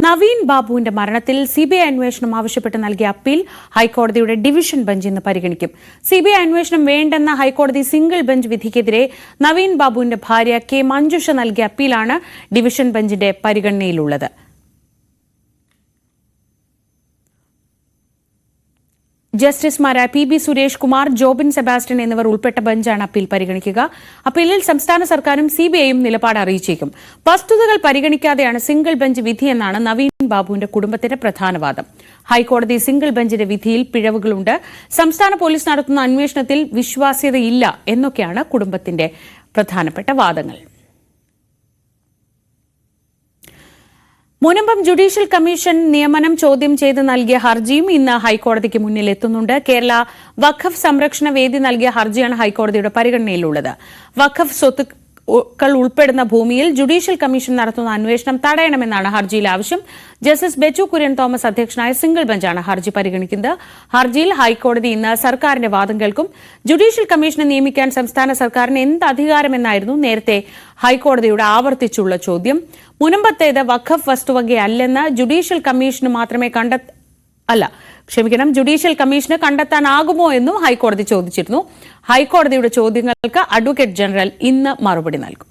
നവീൻ ബാബുവിന്റെ മരണത്തിൽ സിബിഐ അന്വേഷണം ആവശ്യപ്പെട്ട് നൽകിയ അപ്പീൽ ഹൈക്കോടതിയുടെ ഡിവിഷൻ ബെഞ്ച് ഇന്ന് പരിഗണിക്കും. സിബിഐ അന്വേഷണം വേണ്ടെന്ന ഹൈക്കോടതി സിംഗിൾ ബെഞ്ച് വിധിക്കെതിരെ നവീൻ ബാബുവിന്റെ ഭാര്യ കെ മഞ്ജുഷ നൽകിയ അപ്പീലാണ് ഡിവിഷൻ ബെഞ്ചിന്റെ പരിഗണനയിലുള്ളത്. ജസ്റ്റിസുമാരായ പി സുരേഷ് കുമാർ, ജോബിൻ സെബാസ്റ്റ്യൻ എന്നിവർ ഉൾപ്പെട്ട ബെഞ്ചാണ് അപ്പീൽ പരിഗണിക്കുക. അപ്പീലിൽ സംസ്ഥാന സർക്കാരും സിബിഐയും നിലപാട് അറിയിച്ചേക്കും. വസ്തുതകൾ പരിഗണിക്കാതെയാണ് സിംഗിൾ ബെഞ്ച് വിധിയെന്നാണ് നവീൻ ബാബുവിന്റെ കുടുംബത്തിന്റെ പ്രധാന വാദം. ഹൈക്കോടതി സിംഗിൾ ബെഞ്ചിന്റെ വിധിയിൽ പിഴവുകളുണ്ട്, സംസ്ഥാന പോലീസ് നടത്തുന്ന അന്വേഷണത്തിൽ വിശ്വാസ്യതയില്ല എന്നൊക്കെയാണ് കുടുംബത്തിന്റെ പ്രധാനപ്പെട്ട വാദങ്ങൾ. മുനമ്പം ജുഡീഷ്യൽ കമ്മീഷൻ നിയമനം ചോദ്യം ചെയ്ത് നൽകിയ ഹർജിയും ഇന്ന് ഹൈക്കോടതിക്ക് മുന്നിൽ എത്തുന്നുണ്ട്. കേരള വഖഫ് സംരക്ഷണ വേദി നൽകിയ ഹർജിയാണ് ഹൈക്കോടതിയുടെ പരിഗണനയിലുള്ളത്. വഖഫ് സ്വത്തുക്കൾ ഉൾപ്പെടുന്ന ഭൂമിയിൽ ജുഡീഷ്യൽ കമ്മീഷൻ നടത്തുന്ന അന്വേഷണം തടയണമെന്നാണ് ഹർജിയിൽ ആവശ്യം. ജസ്റ്റിസ് ബെച്ചു കുര്യൻ തോമസ് അധ്യക്ഷനായ സിംഗിൾ ബെഞ്ചാണ് ഹർജി പരിഗണിക്കുന്നത്. ഹർജിയിൽ ഹൈക്കോടതി ഇന്ന് സർക്കാരിന്റെ വാദം കേൾക്കും. ജുഡീഷ്യൽ കമ്മീഷനെ നിയമിക്കാൻ സംസ്ഥാന സർക്കാരിന് എന്ത് അധികാരമെന്നായിരുന്നു നേരത്തെ ഹൈക്കോടതിയുടെ ആവർത്തിച്ചുള്ള ചോദ്യം. മുനമ്പത്തേത് വഖഫ് വസ്തുവകയല്ലെന്ന് ജുഡീഷ്യൽ കമ്മീഷന് മാത്രമേ ജുഡീഷ്യൽ കമ്മീഷന് കണ്ടെത്താനാകുമോ എന്നും ഹൈക്കോടതി ചോദിച്ചിരുന്നു. ഹൈക്കോടതിയുടെ ചോദ്യങ്ങൾക്ക് അഡ്വക്കേറ്റ് ജനറൽ ഇന്ന് മറുപടി നൽകും.